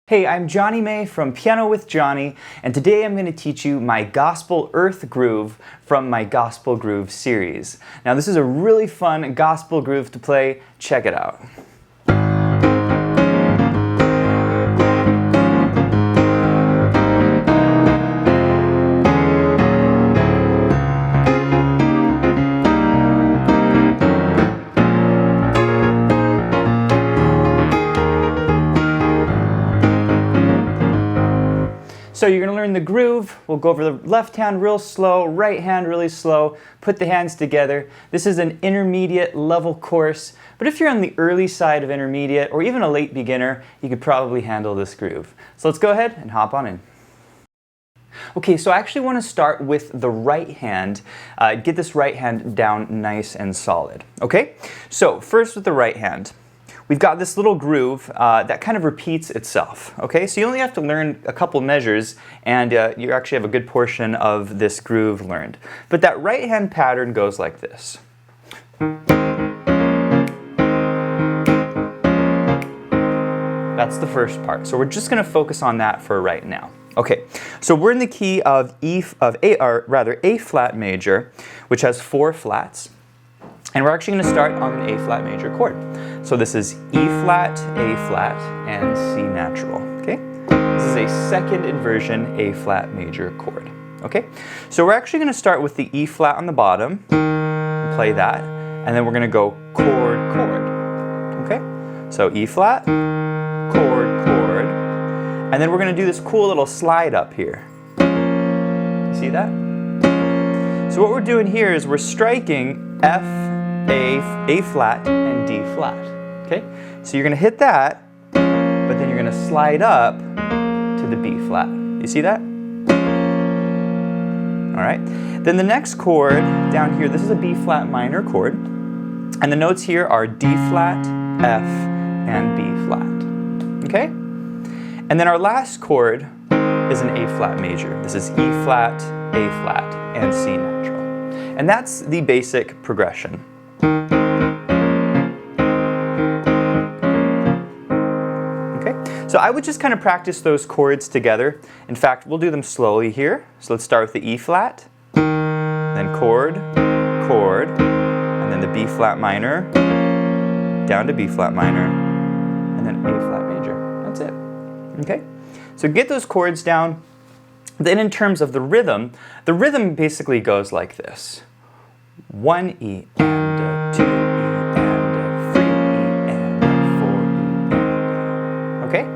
Hey, I'm Johnny May from Piano with Johnny, and today I'm going to teach you my Gospel Earth groove from my Gospel Groove series. Now this is a really fun gospel groove to play. Check it out. So you're going to learn the groove. We'll go over the left hand real slow, right hand really slow, put the hands together. This is an intermediate level course, but if you're on the early side of intermediate or even a late beginner, you could probably handle this groove. So let's go ahead and hop on in. Okay, so I actually want to start with the right hand, get this right hand down nice and solid. Okay, so first with the right hand. We've got this little groove that kind of repeats itself, okay? So you only have to learn a couple measures and you actually have a good portion of this groove learned. But that right hand pattern goes like this. That's the first part. So we're just gonna focus on that for right now. Okay, so we're in the key of A flat major, which has 4 flats. And we're actually going to start on an A flat major chord. So this is E flat, A flat, and C natural. Okay? This is a second inversion A flat major chord. Okay? So we're actually going to start with the E flat on the bottom, and play that, and then we're going to go chord, chord. Okay? So E flat, chord, chord, and then we're going to do this cool little slide up here. You see that? So what we're doing here is we're striking F, A flat, and D flat, okay? So you're gonna hit that, but then you're gonna slide up to the B flat. You see that? All right. Then the next chord down here, this is a B flat minor chord, and the notes here are D flat, F, and B flat, okay? And then our last chord is an A flat major. This is E flat, A flat, and C natural. And that's the basic progression. So I would just kind of practice those chords together. In fact, we'll do them slowly here. So let's start with the E flat, then chord, chord, and then the B flat minor, down to B flat minor, and then A flat major. That's it. Okay? So get those chords down. Then in terms of the rhythm basically goes like this. 1 E and a 2 E and a 3 E and a 4 E and a. Okay?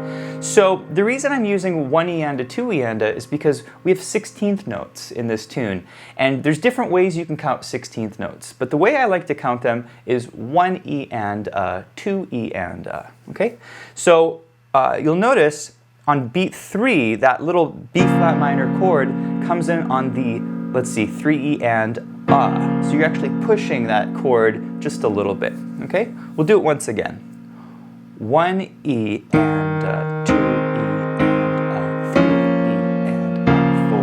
So the reason I'm using 1 E and a 2 E and a is because we have 16th notes in this tune. And there's different ways you can count 16th notes. But the way I like to count them is 1 E and a, 2 E and a. Okay? So you'll notice on beat 3, that little B flat minor chord comes in on the, let's see, 3 E and a. So you're actually pushing that chord just a little bit. Okay? We'll do it once again. 1 E and a, 2 E and a, 3 E and a, 4 E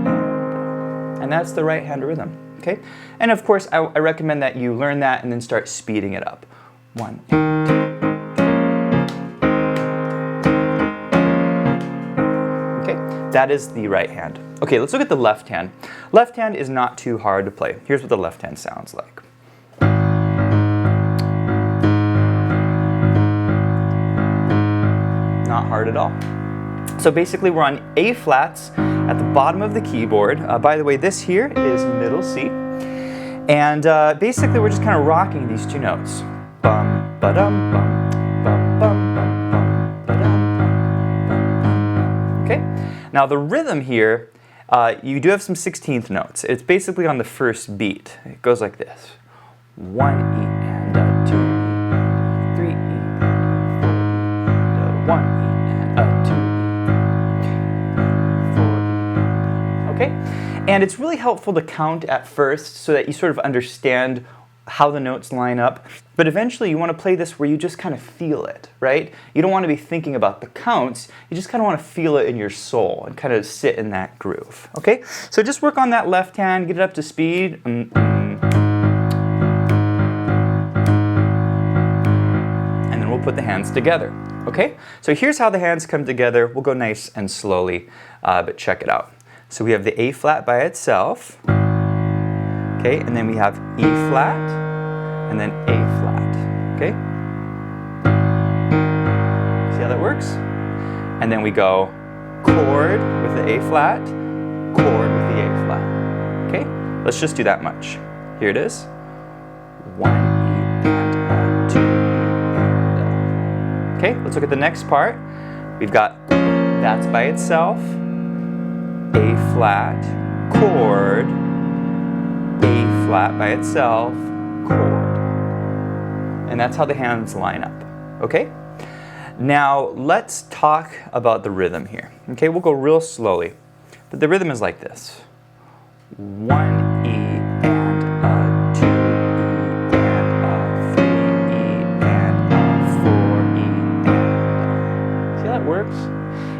and a. And that's the right hand rhythm. Okay? And of course, I recommend that you learn that and then start speeding it up. 1, 2. That is the right hand. Okay, let's look at the left hand. Left hand is not too hard to play. Here's what the left hand sounds like. Not hard at all. So basically we're on A flats at the bottom of the keyboard. By the way, this here is middle C. And basically we're just kind of rocking these two notes. Bum, ba-dum, bum, bum, bum, bum, bum, ba-dum. Okay? Now the rhythm here, you do have some 16th notes. It's basically on the first beat. It goes like this. 1 E and a 2 E and a 3 E and a 4 E and a 1 E and a 2 E, 4 E and a. Okay? And it's really helpful to count at first so that you sort of understand how the notes line up, but eventually you want to play this where you just kind of feel it, right? You don't want to be thinking about the counts, you just kind of want to feel it in your soul and kind of sit in that groove, okay? So just work on that left hand, get it up to speed. And then we'll put the hands together. Okay, so here's how the hands come together. We'll go nice and slowly, but check it out. So we have the A flat by itself, okay, and then we have E flat, and then A flat, okay? See how that works? And then we go chord with the A flat, chord with the A flat, okay? Let's just do that much. Here it is. 1 E and a, 2 E and a. Okay, let's look at the next part. We've got that's by itself, A flat, chord, A flat by itself, chord. And that's how the hands line up, okay? Now, let's talk about the rhythm here. Okay, we'll go real slowly. But the rhythm is like this. 1 E and a, 2 E and a, 3 E and a, 4 E and a. See how that works?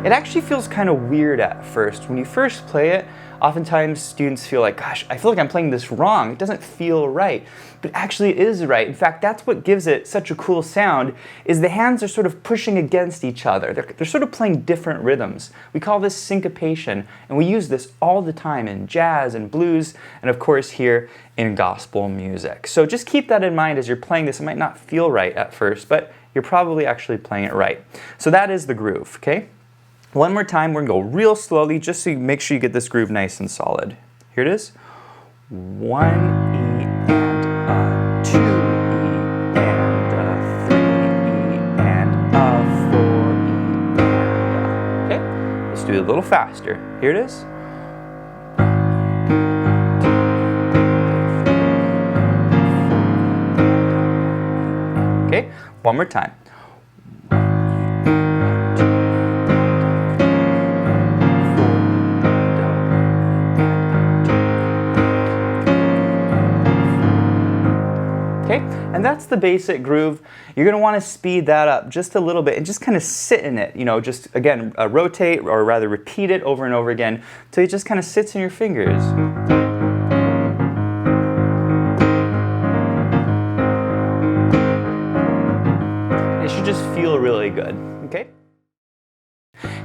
It actually feels kind of weird at first. When you first play it, oftentimes students feel like, gosh, I feel like I'm playing this wrong. It doesn't feel right. But actually it is right. In fact, that's what gives it such a cool sound, is the hands are sort of pushing against each other. They're sort of playing different rhythms. We call this syncopation, and we use this all the time in jazz and blues, and of course here in gospel music. So just keep that in mind as you're playing this. It might not feel right at first, but you're probably actually playing it right. So that is the groove, okay? One more time, we're gonna go real slowly just so you make sure you get this groove nice and solid. Here it is. 1 E and a, 2 E and a, 3 E and a, 4 E and a. Okay, let's do it a little faster. Here it is. Okay, one more time. And that's the basic groove. You're going to want to speed that up just a little bit and just kind of sit in it. You know, just again, rotate, or rather repeat it over and over again until it just kind of sits in your fingers. It should just feel really good, okay?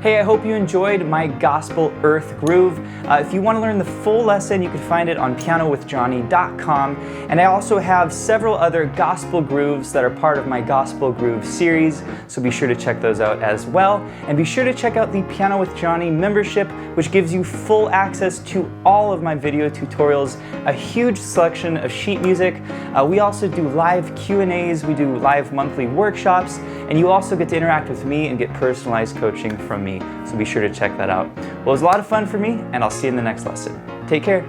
Hey, I hope you enjoyed my Gospel Earth Groove. If you want to learn the full lesson, you can find it on pianowithjonny.com. And I also have several other gospel grooves that are part of my Gospel Groove series, so be sure to check those out as well. And be sure to check out the Piano with Jonny membership, which gives you full access to all of my video tutorials, a huge selection of sheet music. We also do live Q&As, we do live monthly workshops, and you also get to interact with me and get personalized coaching from me. So be sure to check that out. Well, it was a lot of fun for me, and I'll see you in the next lesson. Take care.